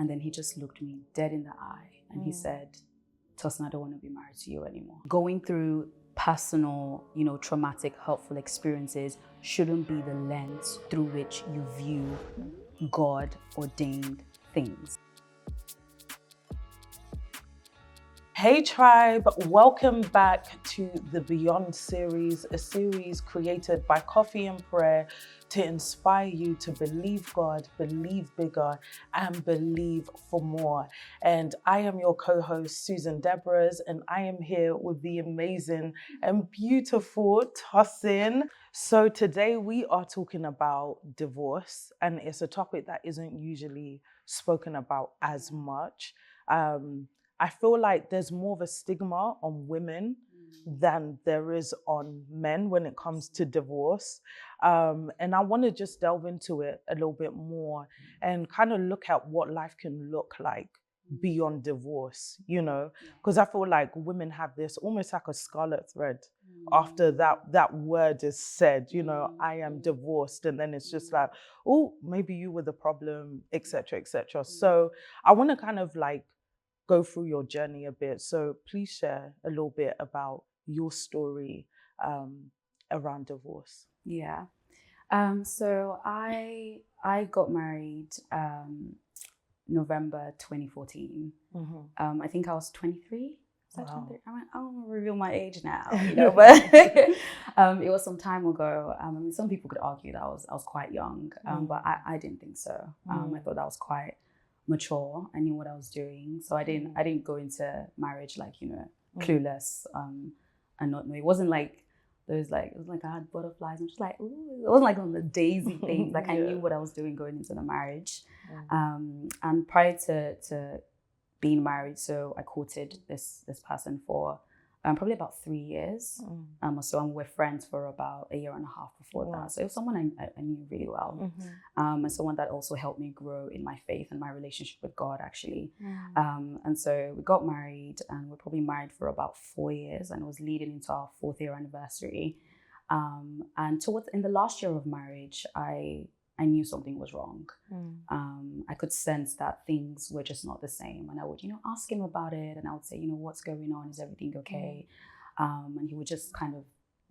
And then he just looked me dead in the eye and he said, Tosin, I don't want to be married to you anymore. Going through personal, traumatic, hurtful experiences shouldn't be the lens through which you view God ordained things. Hey tribe, welcome back to the Beyond series, a series created by Coffee and Prayer to inspire you to believe God, believe bigger, and believe for more. And I am your co-host, Susan Deborahs, and I am here with the amazing and beautiful Tosin. So today we are talking about divorce, and it's a topic that isn't usually spoken about as much. I feel like there's more of a stigma on women than there is on men when it comes to divorce. And I want to just delve into it a little bit more and kind of look at what life can look like beyond divorce, because I feel like women have this almost like a scarlet thread after that word is said, I am divorced. And then it's just like, oh, maybe you were the problem, etc., etc. So I want to kind of like go through your journey a bit. So please share a little bit about your story around divorce. Yeah. So I got married November 2014. I think I was 23. Wow. I don't want to reveal my age now, but it was some time ago. Some people could argue that I was quite young, but I didn't think so. I thought that was quite mature. I knew what I was doing, so I didn't go into marriage like clueless and not know. It wasn't like it was like I had butterflies. I'm just like, ooh. It wasn't like on the daisy things. Like I knew what I was doing going into the marriage. And prior to being married, so I courted this person for probably about 3 years. So we were friends for about a year and a half before that. So it was someone I knew really well. And someone that also helped me grow in my faith and my relationship with God, actually. And so we got married, and we're probably married for about 4 years, and it was leading into our 4th year anniversary. And in the last year of marriage, I knew something was wrong. I could sense that things were just not the same. And I would, ask him about it. And I would say, what's going on? Is everything okay? And he would just kind of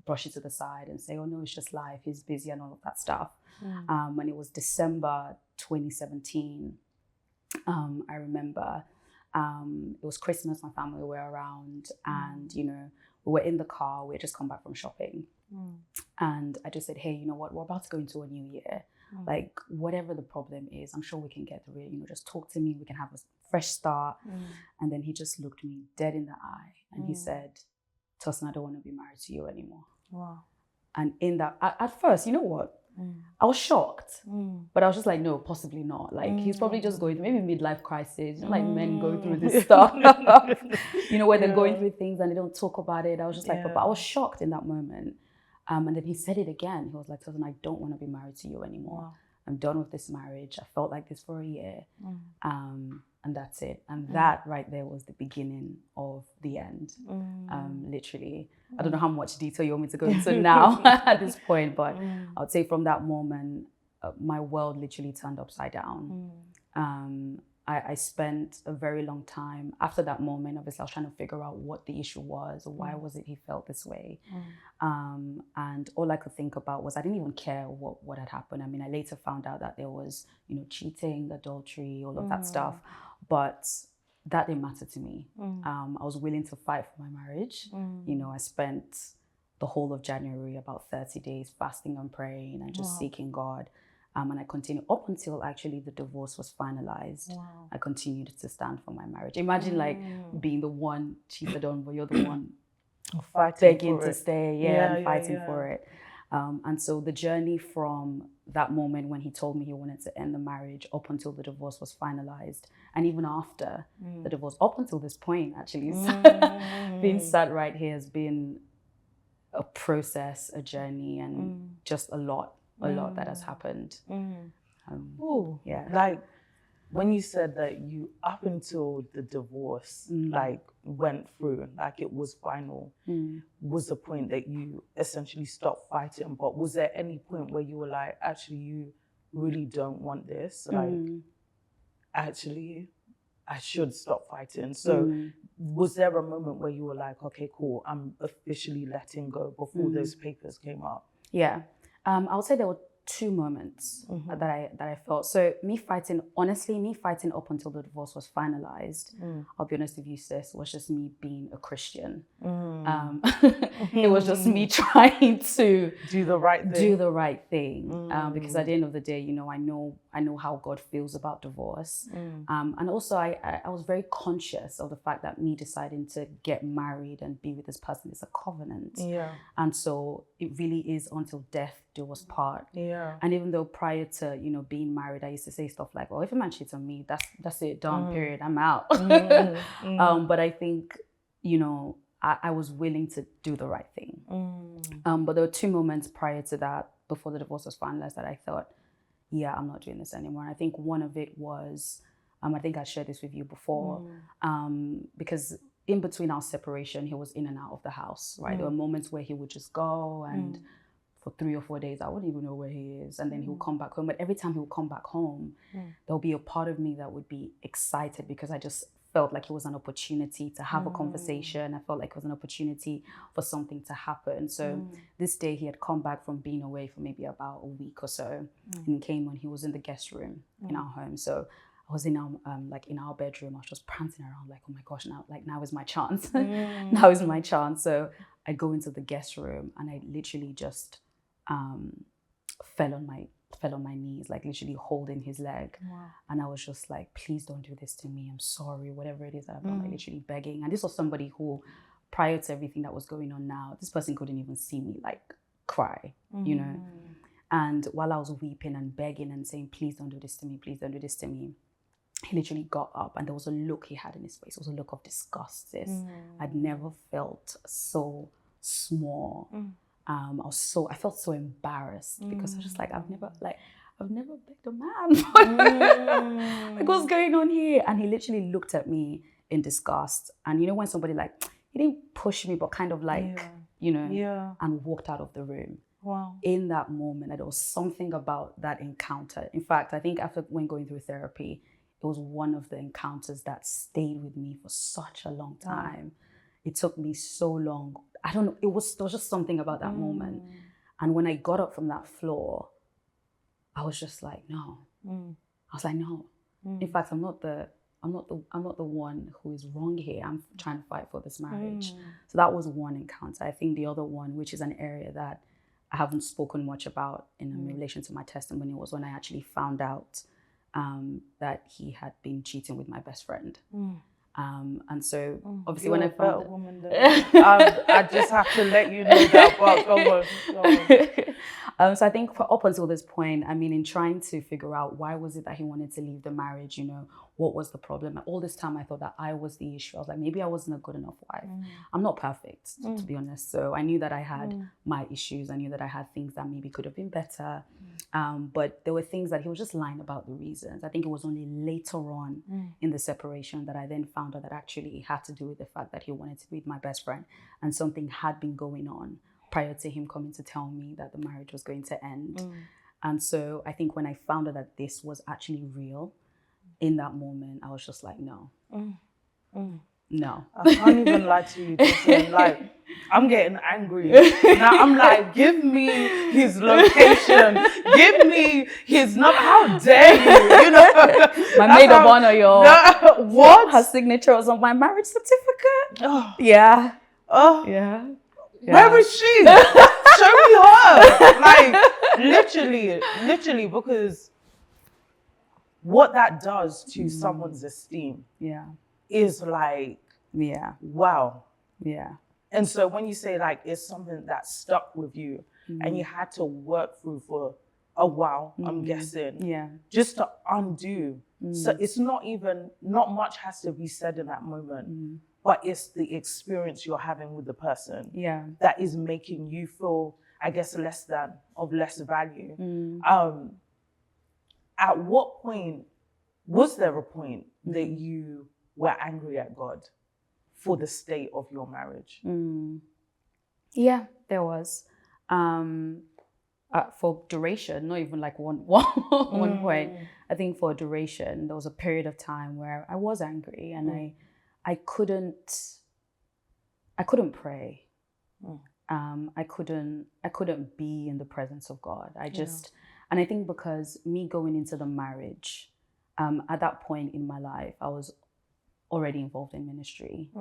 brush it to the side and say, oh no, it's just life. He's busy and all of that stuff. And it was December 2017. I remember it was Christmas. My family were around, and, we were in the car. We had just come back from shopping. And I just said, hey, you know what? We're about to go into a new year. Like, whatever the problem is, I'm sure we can get through it. Just talk to me. We can have a fresh start. And then he just looked me dead in the eye and he said, Tosin, I don't want to be married to you anymore. Wow. And in that, at first, you know what? I was shocked, but I was just like, no, possibly not. Like, he's probably just going through maybe midlife crisis. Like men go through this stuff, where they're going through things and they don't talk about it. I was just like, but I was shocked in that moment. And then he said it again. He was like, Tosin, I don't want to be married to you anymore. Wow. I'm done with this marriage. I felt like this for a year. And that's it. And that right there was the beginning of the end. Literally. I don't know how much detail you want me to go into now at this point, but I would say from that moment, my world literally turned upside down. I spent a very long time after that moment. Obviously, I was trying to figure out what the issue was, or why was it he felt this way. And all I could think about was I didn't even care what had happened. I mean, I later found out that there was, cheating, adultery, all of that stuff. But that didn't matter to me. I was willing to fight for my marriage. I spent the whole of January, about 30 days, fasting and praying and just seeking God. And I continued up until actually the divorce was finalized. I continued to stand for my marriage. Imagine like being the one cheated on, but you're the one begging to stay, and fighting for it. And so the journey from that moment when he told me he wanted to end the marriage up until the divorce was finalized, and even after the divorce, up until this point, actually, being sat right here has been a process, a journey, and just a lot that has happened. Like when you said that you up until the divorce like went through, like it was final, was the point that you essentially stopped fighting. But was there any point where you were like, actually you really don't want this? Like actually, I should stop fighting. So was there a moment where you were like, okay, cool, I'm officially letting go before those papers came up? Yeah. I would say there were two moments that I felt. So me fighting up until the divorce was finalized, I'll be honest with you, sis, was just me being a Christian. It was just me trying to do the right thing. Because at the end of the day, you know, I know how God feels about divorce. And also I was very conscious of the fact that me deciding to get married and be with this person is a covenant. Yeah. And so it really is until death do us part. Yeah. And even though prior to, you know, being married, I used to say stuff like, well, if a man cheats on me, that's it, done, period, I'm out. But I think, you know, I was willing to do the right thing. But there were two moments prior to that, before the divorce was finalized, that I thought, yeah, I'm not doing this anymore. And I think one of it was, I think I shared this with you before, because in between our separation, he was in and out of the house, right? There were moments where he would just go and for 3 or 4 days, I wouldn't even know where he is. And then he would come back home. But every time he would come back home, there'll be a part of me that would be excited because I just felt like it was an opportunity to have a conversation. I felt like it was an opportunity for something to happen. So this day he had come back from being away for maybe about a week or so, and he came when he was in the guest room in our home. So I was in our in our bedroom. I was just prancing around like, oh my gosh, now is my chance. Now is my chance. So I go into the guest room and I literally just fell on my knees, like literally holding his leg. Wow. And I was just like, please don't do this to me. I'm sorry, whatever it is that I've done, like literally begging. And this was somebody who, prior to everything that was going on now, this person couldn't even see me like cry, you know? And while I was weeping and begging and saying, please don't do this to me, please don't do this to me, he literally got up and there was a look he had in his face. It was a look of disgust, sis. I'd never felt so small. I felt so embarrassed because I was just like, I've never begged a man. Like, what's going on here? And he literally looked at me in disgust. And you know, when somebody like, he didn't push me, but kind of like, you know, and walked out of the room. Wow. In that moment, there was something about that encounter. In fact, I think when going through therapy, it was one of the encounters that stayed with me for such a long time. It took me so long. I don't know. There was just something about that moment. And when I got up from that floor, I was just like, no. I was like, no. In fact, I'm not the one who is wrong here. I'm trying to fight for this marriage. So that was one encounter. I think the other one, which is an area that I haven't spoken much about in relation to my testimony, was when I actually found out that he had been cheating with my best friend. And so obviously when I found a woman I just have to let you know that, but go on. So I think up until this point, I mean, in trying to figure out why was it that he wanted to leave the marriage, you know, what was the problem? All this time I thought that I was the issue. I was like, maybe I wasn't a good enough wife. I'm not perfect, to be honest. So I knew that I had my issues. I knew that I had things that maybe could have been better. But there were things that he was just lying about the reasons. I think it was only later on in the separation that I then found out that actually it had to do with the fact that he wanted to be with my best friend. And something had been going on prior to him coming to tell me that the marriage was going to end. And so I think when I found out that this was actually real, in that moment, I was just like, no. No. I can't even lie to you, Tosin. Like, I'm getting angry. Now I'm like, give me his location. Give me his number. How dare you? You know? My maid of honor, what? Her signature was on my marriage certificate. Oh. Yeah. Oh. Yeah. Where is she? Show me her. Like, literally, because what that does to someone's esteem is like, wow. Yeah. And so when you say like it's something that stuck with you and you had to work through for a while, I'm guessing, just to undo. So it's not much has to be said in that moment, but it's the experience you're having with the person that is making you feel, I guess, less value. At what point, was there a point that you were angry at God for the state of your marriage? Yeah, there was. for duration, not even like one point. I think for duration, there was a period of time where I was angry and I couldn't pray. I couldn't be in the presence of God. And I think because me going into the marriage, at that point in my life, I was already involved in ministry.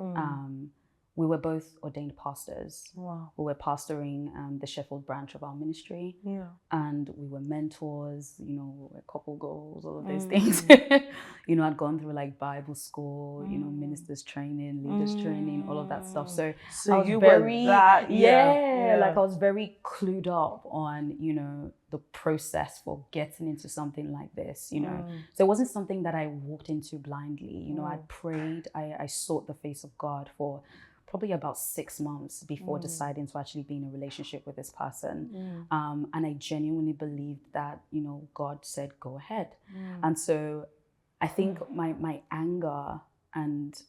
We were both ordained pastors. Wow. We were pastoring the Sheffield branch of our ministry. Yeah. And we were mentors, we were couple goals, all of these things. I'd gone through like Bible school, ministers training, leaders training, all of that stuff. So I was very, like I was very clued up on, the process for getting into something like this, So it wasn't something that I walked into blindly. I prayed, I sought the face of God for probably about 6 months before deciding to actually be in a relationship with this person. And I genuinely believed that, God said, go ahead. And so I think my anger and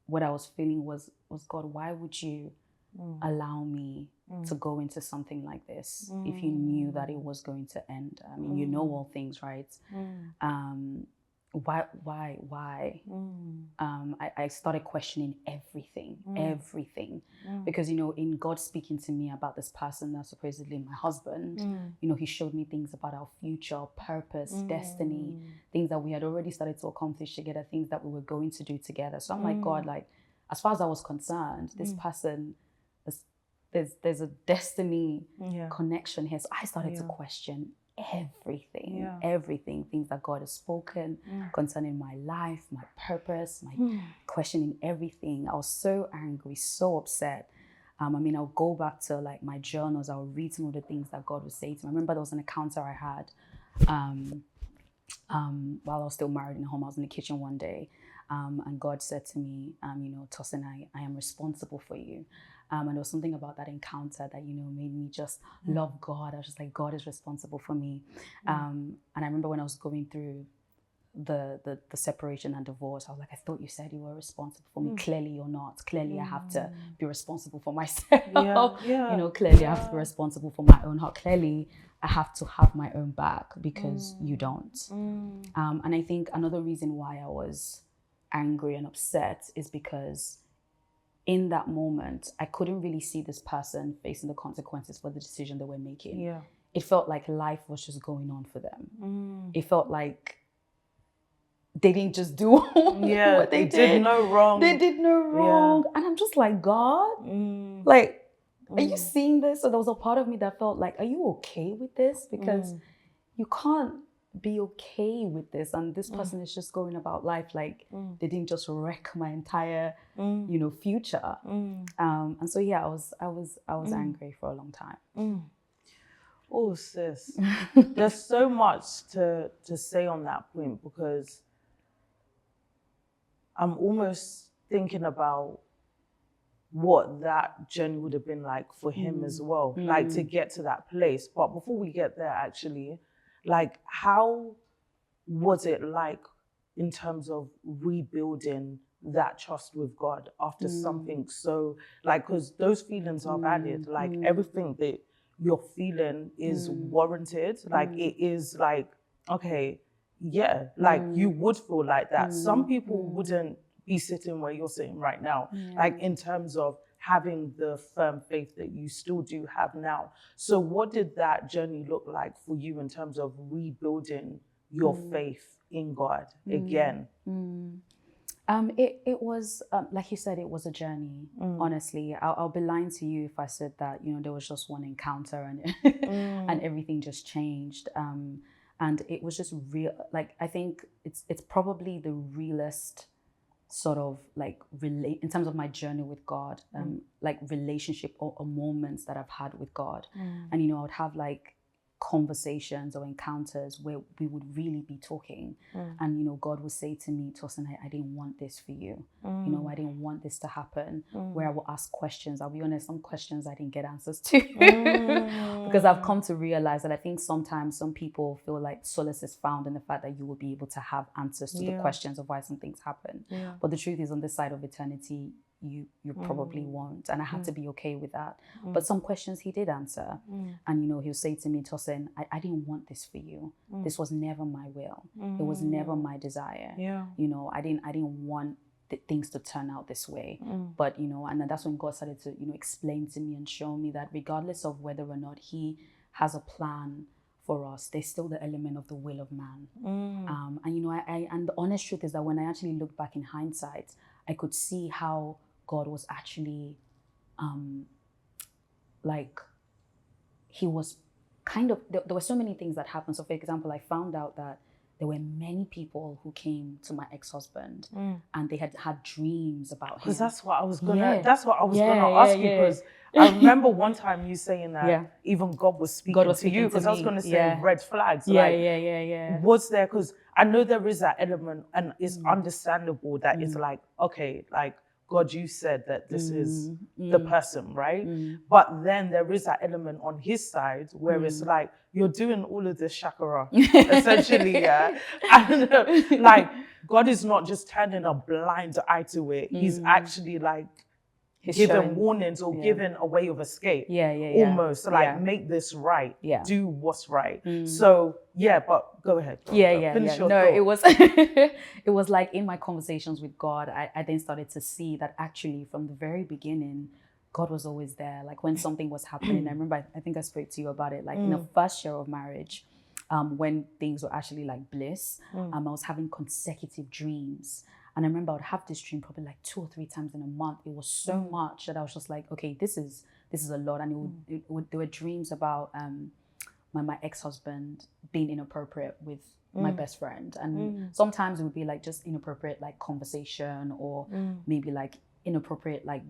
what I was feeling was God, why would you allow me to go into something like this if you knew that it was going to end? I mean, you know all things, right? Why? I started questioning everything, because in God speaking to me about this person that's supposedly my husband, he showed me things about our future, purpose, destiny, things that we had already started to accomplish together, things that we were going to do together. So I'm like, God, like, as far as I was concerned, this person, there's a destiny connection here. So I started to question everything, things that God has spoken concerning my life, my purpose, my questioning everything. I was so angry, so upset. I'll go back to like my journals. I'll read some of the things that God would say to me. I remember there was an encounter I had while I was still married in home. I was in the kitchen one day, and God said to me, Tosin, I am responsible for you. And there was something about that encounter that, made me just love God. I was just like, God is responsible for me. And I remember when I was going through the separation and divorce, I was like, I thought you said you were responsible for me. Clearly you're not. Clearly I have to be responsible for myself. Clearly I have to be responsible for my own heart. Clearly I have to have my own back because you don't. And I think another reason why I was angry and upset is because in that moment, I couldn't really see this person facing the consequences for the decision they were making. Yeah. It felt like life was just going on for them. It felt like they didn't just do what they did no wrong. They did no wrong. Yeah. And I'm just like, God, like, are you seeing this? So there was a part of me that felt like, are you okay with this? Because you can't be okay with this, and this person is just going about life like they didn't just wreck my entire future. And so I was angry for a long time. Oh, sis, there's so much to say on that point, because I'm almost thinking about what that journey would have been like for him as well, like to get to that place. But before we get there, actually, like, how was it like in terms of rebuilding that trust with God after something so, like, because those feelings are valid, like everything that you're feeling is warranted, like it is like, okay, like you would feel like that. Some people wouldn't be sitting where you're sitting right now, like in terms of having the firm faith that you still do have now. So what did that journey look like for you in terms of rebuilding your faith in God again? It was, like you said, it was a journey, honestly. I'll be lying to you if I said that, there was just one encounter and and everything just changed. And it was just real, like, I think it's probably the realest sort of like in terms of my journey with God, like relationship or moments that I've had with God. And I would have like conversations or encounters where we would really be talking, and God would say to me, Tosin, I didn't want this for you. I didn't want this to happen. Where I will ask questions. I'll be honest, some questions I didn't get answers to because I've come to realize that I think sometimes some people feel like solace is found in the fact that you will be able to have answers to the questions of why some things happen. But the truth is, on this side of eternity, you probably won't. And I had to be okay with that. But some questions he did answer. And, you know, he'll say to me, Tosin, I didn't want this for you. This was never my will. It was never my desire. Yeah. You know, I didn't want things to turn out this way. But, you know, and that's when God started to, you know, explain to me and show me that regardless of whether or not he has a plan for us, there's still the element of the will of man. And, you know, and the honest truth is that when I actually look back in hindsight, I could see how God was actually, like, he was kind of, there were so many things that happened. So, for example, I found out that there were many people who came to my ex-husband and they had dreams about him. Because that's what I was gonna ask you, because I remember one time you saying that even God was speaking to you, because I was gonna say red flags. Was there, because I know there is that element, and it's understandable that it's like, okay, like, God, you said that this is the person, right? But then there is that element on his side where it's like, you're doing all of this shakara, essentially, And like, God is not just turning a blind eye to it. He's actually like giving warnings or giving a way of escape. Almost like, make this right. Do what's right. So, but go ahead. Finish your thought. It was it was like in my conversations with God, I then started to see that actually from the very beginning, God was always there. Like when something was happening, I remember, I think I spoke to you about it, like in the first year of marriage, when things were actually like bliss, I was having consecutive dreams. And I remember I would have this dream probably like 2 or 3 times in a month. It was so much that I was just like, okay, this is a lot. And there were dreams about my ex-husband being inappropriate with my best friend. And sometimes it would be like just inappropriate like conversation, or maybe like inappropriate like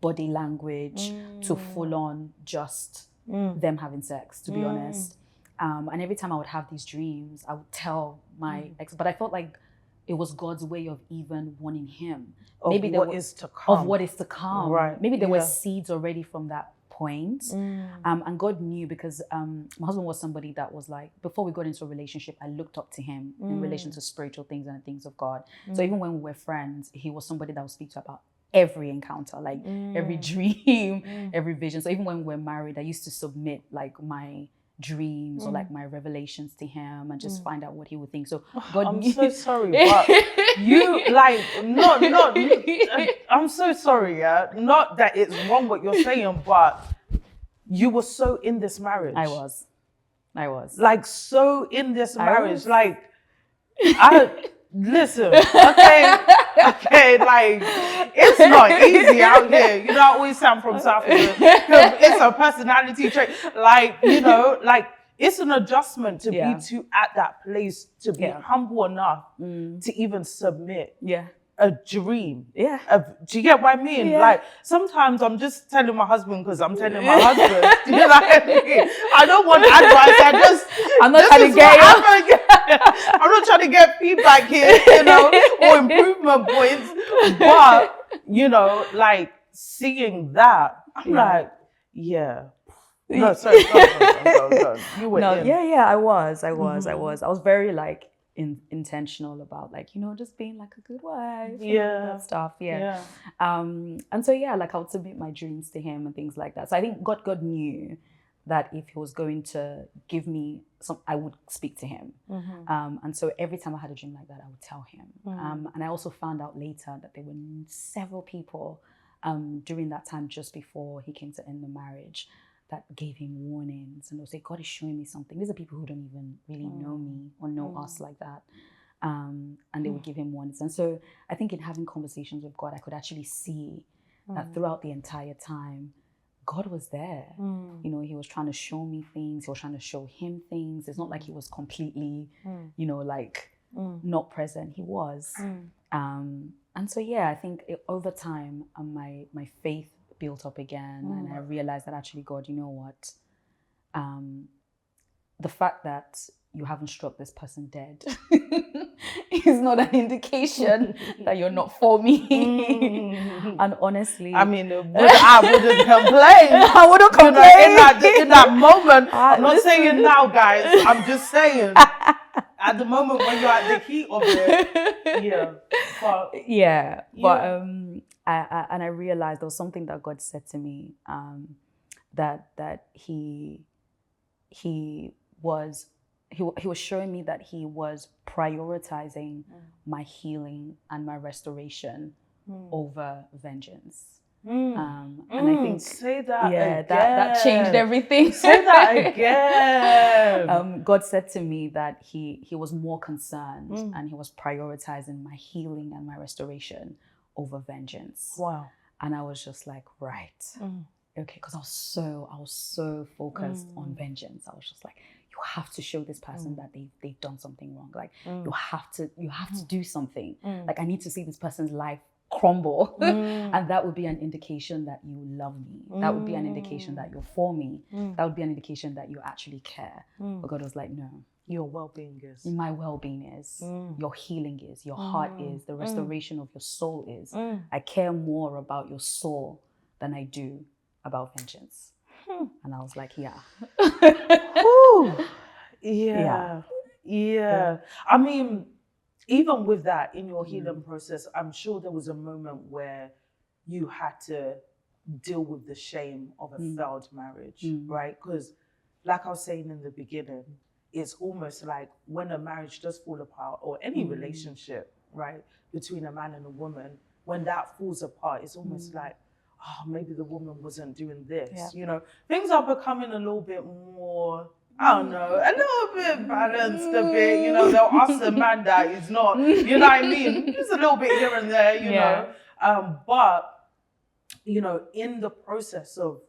body language, to full on just them having sex, to be honest. And every time I would have these dreams, I would tell my ex, but I felt like it was God's way of even warning him. Maybe what is to come. Of what is to come. Right. Maybe there were seeds already from that point. And God knew, because my husband was somebody that was like, before we got into a relationship, I looked up to him in relation to spiritual things and the things of God. So even when we were friends, he was somebody that would speak to about every encounter, like every dream, every vision. So even when we were married, I used to submit like my dreams or like my revelations to him and just find out what he would think. So God I'm so sorry, but you like not I'm so sorry, not that it's wrong what you're saying, but you were so in this marriage. I was like so in this marriage, like listen, okay, like, it's not easy out here. You know, I always sound from South Africa. It's a personality trait. Like, you know, like, it's an adjustment to be at that place, to be humble enough to even submit a dream. Do you get what I mean? Like, sometimes I'm just telling my husband because I'm telling my husband. Do you know what I mean? I don't want advice. I'm not trying to get I'm not trying to get feedback here, you know, or improvement points. But, you know, like, seeing that, I'm like, No, sorry. Go. You were in. I was. I was very like intentional about like, you know, just being like a good wife. And that stuff. And so like I would submit my dreams to him and things like that. So I think God knew that if he was going to give me some, I would speak to him. And so every time I had a dream like that, I would tell him. And I also found out later that there were several people during that time, just before he came to end the marriage, that gave him warnings. And they'll say, God is showing me something. These are people who don't even really know me or know us like that. And they would give him warnings. And so I think in having conversations with God, I could actually see that throughout the entire time, God was there. You know, he was trying to show me things. He was trying to show him things. It's not like he was completely, you know, like not present. He was. And so, I think over time, my faith built up again. And I realized that actually, God, you know what? The fact that you haven't struck this person dead is not an indication that you're not for me. And honestly, I mean, I wouldn't complain. I wouldn't complain. You know, in that moment, I'm not saying now, guys. I'm just saying at the moment when you're at the heat of it. I realized there was something that God said to me, that he was showing me that he was prioritizing my healing and my restoration over vengeance. And I think say that again. that changed everything. Say that again. God said to me that he was more concerned and he was prioritizing my healing and my restoration over vengeance. Wow. And I was just like, right. Okay, because I was so focused on vengeance. I was just like, you have to show this person that they've done something wrong. Like you have to do something. Like I need to see this person's life crumble. And that would be an indication that you love me. That would be an indication that you're for me. That would be an indication that you actually care. But God was like, no. Your well-being is. My well-being is. Your healing is. Your heart is. The restoration of your soul is. I care more about your soul than I do about vengeance. And I was like, yeah. Yeah. I mean, even with that, in your healing process, I'm sure there was a moment where you had to deal with the shame of a failed marriage, right? Because like I was saying in the beginning, it's almost like when a marriage does fall apart, or any relationship, right, between a man and a woman, when that falls apart, it's almost like, oh, maybe the woman wasn't doing this. You know, things are becoming a little bit more, I don't know, a little bit balanced a bit, you know, they'll ask the man that is not, you know what I mean? Just a little bit here and there, you know. But, you know, in the process of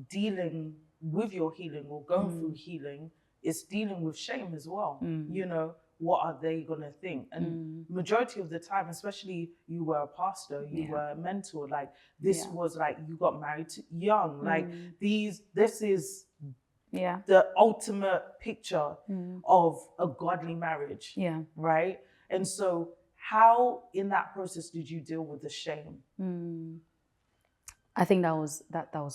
dealing with your healing or going through healing, it's dealing with shame as well. You know, what are they going to think? And majority of the time, especially you were a pastor, you were a mentor, like this was like, you got married young, like this is the ultimate picture of a godly marriage, right? And so how in that process did you deal with the shame? I think that was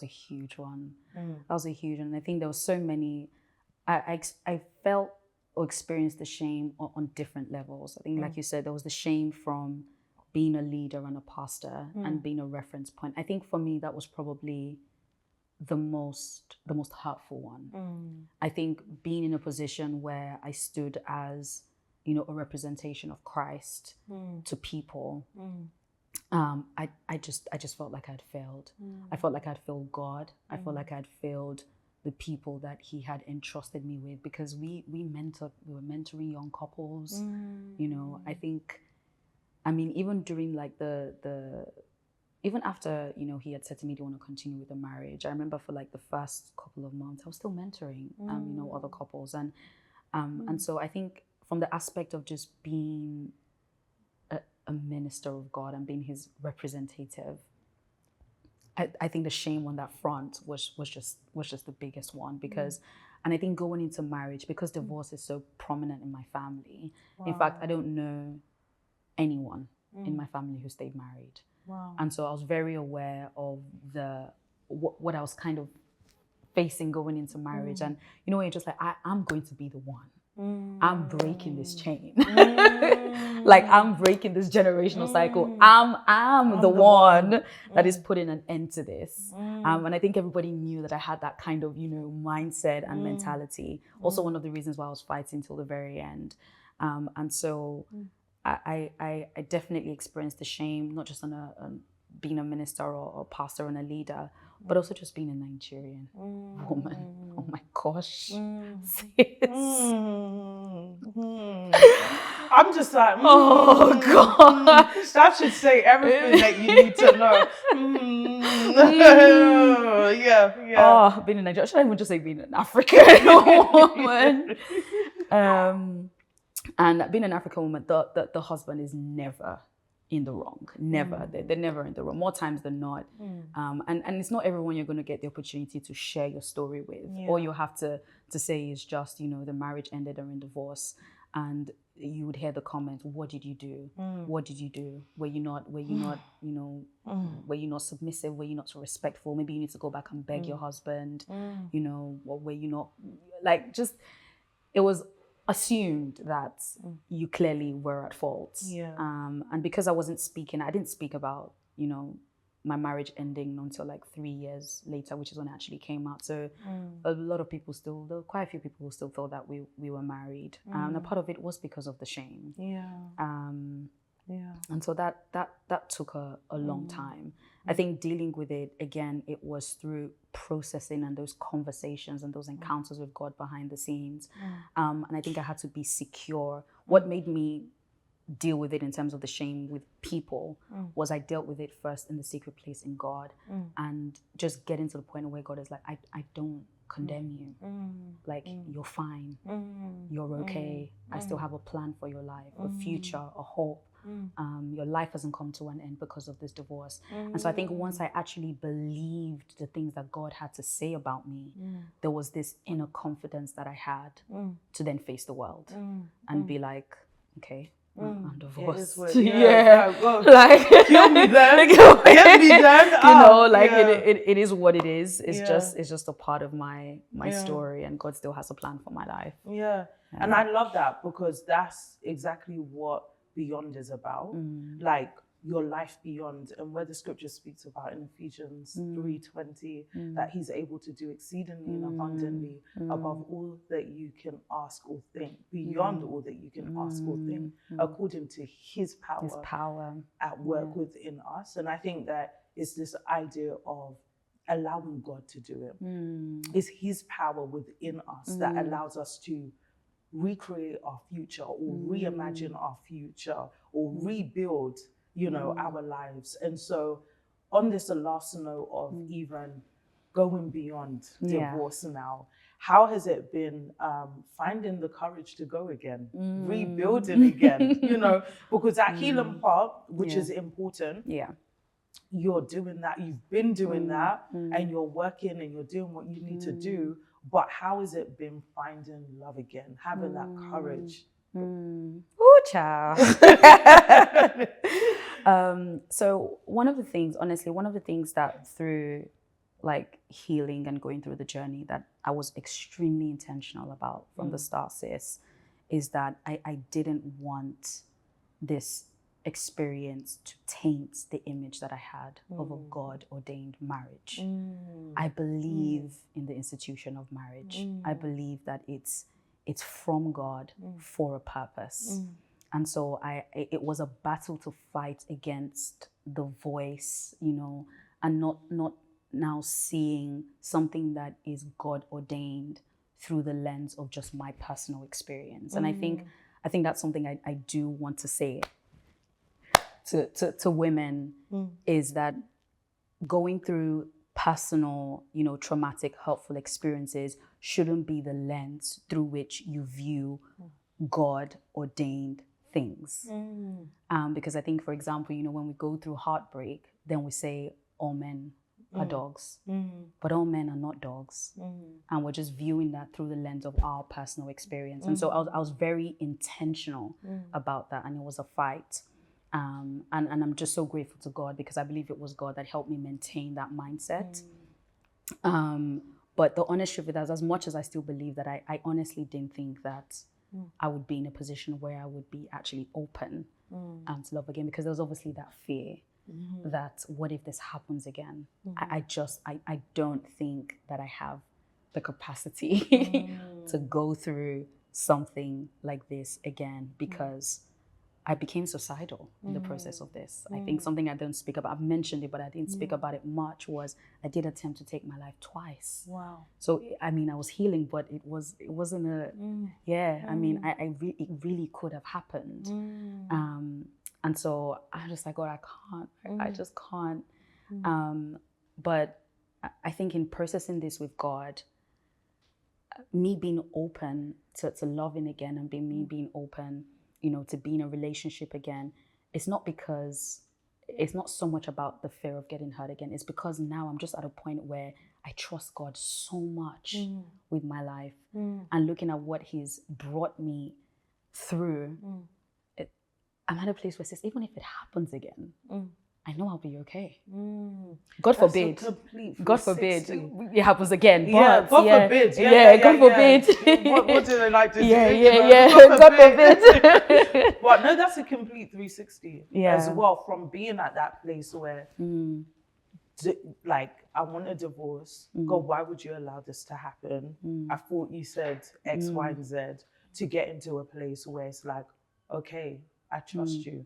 a huge one. That was a huge one. I think there was so many. I felt or experienced the shame on different levels. I think, like you said, there was the shame from being a leader and a pastor and being a reference point. I think for me that was probably the most hurtful one. I think being in a position where I stood as, you know, a representation of Christ to people. I just felt like I'd failed. I felt like I'd failed God. I felt like I'd failed the people that he had entrusted me with, because we were mentoring young couples. You know, I mean, even during like even after, you know, he had said to me, do you want to continue with the marriage? I remember for like the first couple of months, I was still mentoring, you know, other couples. And so I think from the aspect of just being a minister of God and being his representative, I think the shame on that front was just the biggest one, because, and I think going into marriage, because divorce is so prominent in my family. In fact, I don't know anyone in my family who stayed married. And so I was very aware of what I was kind of facing going into marriage. And you know, when you're just like, I'm going to be the one. I'm breaking this chain. Like I'm breaking this generational cycle. I'm the one that is putting an end to this. And I think everybody knew that I had that kind of, you know, mindset and mentality. Also one of the reasons why I was fighting till the very end. And so I definitely experienced the shame, not just on being a minister or a pastor and a leader, but also just being a Nigerian woman. Oh my gosh. I'm just like, oh God. That should say everything that you need to know. Yeah. Oh, being a Nigerian, should I even just say being an African woman? And being an African woman, the husband is never in the wrong. Never. They're never in the wrong, more times than not. And it's not everyone you're going to get the opportunity to share your story with. All you have to say is just, you know, the marriage ended or in divorce. And you would hear the comment, what did you do? What did you do? Were you not, you know, were you not submissive? Were you not so respectful? Maybe you need to go back and beg your husband, you know, or were you not, like, just, it was assumed that you clearly were at fault. And because I wasn't speaking, I didn't speak about, my marriage ending until like 3 years later, which is when it actually came out. So a lot of people quite a few people who still thought that we were married. And a part of it was because of the shame. And so that took a long time. I think dealing with it, again, it was through processing and those conversations and those encounters with God behind the scenes. And I think I had to be secure. What made me deal with it in terms of the shame with people was I dealt with it first in the secret place in God, and just getting to the point where God is like, I don't condemn you. Like, you're fine. You're okay. I still have a plan for your life, a future, a hope. Your life hasn't come to an end because of this divorce. And so I think once I actually believed the things that God had to say about me, there was this inner confidence that I had to then face the world and be like, okay, I'm divorced. Like, kill me then. Get me then. It is what it is. It's just a part of my story, and God still has a plan for my life. And I love that, because that's exactly what Beyond is about. Like, your life beyond, and where the scripture speaks about in Ephesians 3:20 that he's able to do exceedingly and abundantly above all that you can ask or think, beyond all that you can ask or think, according to his power at work within us. And I think that it's this idea of allowing God to do it. It's his power within us that allows us to recreate our future, or reimagine our future, or rebuild our lives. And so on this last note of even going beyond divorce now, how has it been finding the courage to go again, rebuilding again, because that healing part, which is important, you're doing that, you've been doing that, and you're working and you're doing what you need to do. But how has it been finding love again, having that courage? Ooh, child. So one of the things that through like healing and going through the journey that I was extremely intentional about from the start, sis, is that I didn't want this experience to taint the image that I had of a God-ordained marriage. I believe in the institution of marriage. I believe that it's from God for a purpose. And so it was a battle to fight against the voice, and not now seeing something that is God ordained through the lens of just my personal experience. And I think that's something I do want to say to women, is that going through personal, traumatic, hurtful experiences shouldn't be the lens through which you view God ordained things. Because I think, for example, when we go through heartbreak, then we say all men are dogs, but all men are not dogs. And we're just viewing that through the lens of our personal experience. And so I was very intentional about that, and it was a fight. And I'm just so grateful to God, because I believe it was God that helped me maintain that mindset. But the honest truth is, as much as I still believe that, I honestly didn't think that I would be in a position where I would be actually open to love again, because there was obviously that fear that what if this happens again? I don't think that I have the capacity to go through something like this again, because I became suicidal in the process of this. I think something I don't speak about, I've mentioned it, but I didn't speak about it much, was I did attempt to take my life twice. Wow. So, I mean, I was healing, but it wasn't a, it really could have happened. And so I'm just like, God, I can't, I just can't. But I think in processing this with God, me being open to loving again, and me being open, to be in a relationship again, it's not so much about the fear of getting hurt again. It's because now I'm just at a point where I trust God so much with my life, and looking at what he's brought me through. I'm at a place where it says, even if it happens again, I know I'll be okay. That's God a forbid. complete God forbid 360. it happens again. Yeah, But God forbid. God forbid. What do they like to do? God forbid. But no, that's a complete 360 as Yeah. well, from being at that place where, like, I want a divorce. God, why would you allow this to happen? I thought you said X, Y, and Z, to get into a place where it's like, okay, I trust you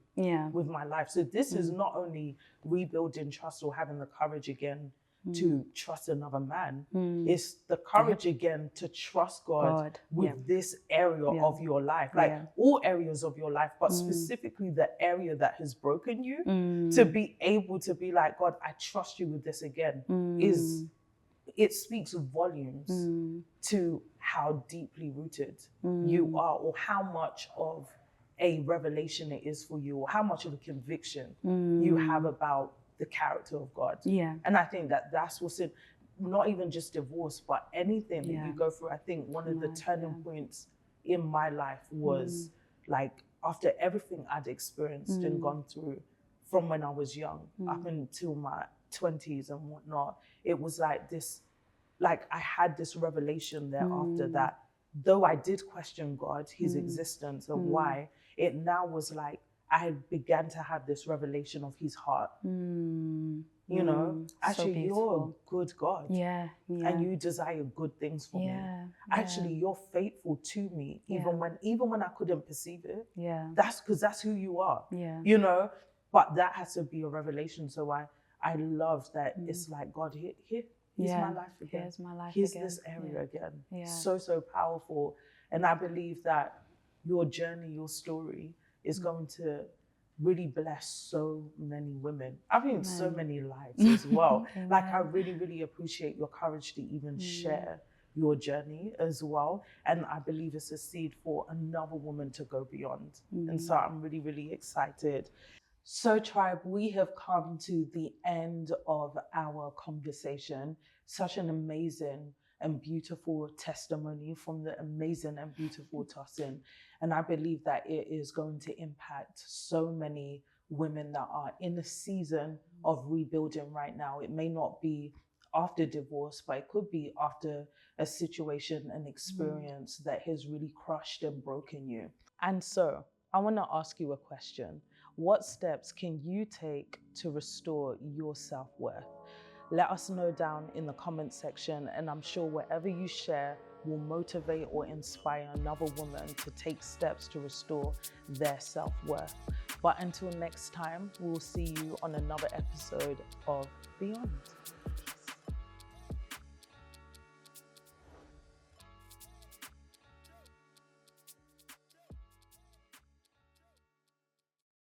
with my life. So this is not only rebuilding trust or having the courage again to trust another man. It's the courage again to trust God with this area of your life, like all areas of your life, but specifically the area that has broken you, to be able to be like, God, I trust you with this again, it speaks volumes to how deeply rooted you are, or how much of a revelation it is for you, or how much of a conviction you have about the character of God. And I think that that's what's in, not even just divorce, but anything that you go through. I think one of the turning points in my life was like, after everything I'd experienced and gone through from when I was young up until my 20s and whatnot, it was like this, like I had this revelation there after that. Though I did question God, his existence and why, it now was like I began to have this revelation of his heart. You know, actually, you're a good God. And you desire good things for me. Actually, you're faithful to me, even when I couldn't perceive it. That's because that's who you are. You know, but that has to be a revelation. So I love that it's like, God, here's my life again. Here's my life Here's again. this area again. So powerful. And I believe that your journey, your story is going to really bless so many women. I think so many lives as well. Like, I really appreciate your courage to even share your journey as well. And I believe it's a seed for another woman to go beyond. And so I'm really excited. So tribe, we have come to the end of our conversation. Such an amazing and beautiful testimony from the amazing and beautiful Tosin. And I believe that it is going to impact so many women that are in a season of rebuilding right now. It may not be after divorce, but it could be after a situation, an experience that has really crushed and broken you. And so I want to ask you a question. What steps can you take to restore your self-worth? Let us know down in the comment section, and I'm sure whatever you share will motivate or inspire another woman to take steps to restore their self-worth. But until next time, we'll see you on another episode of Beyond.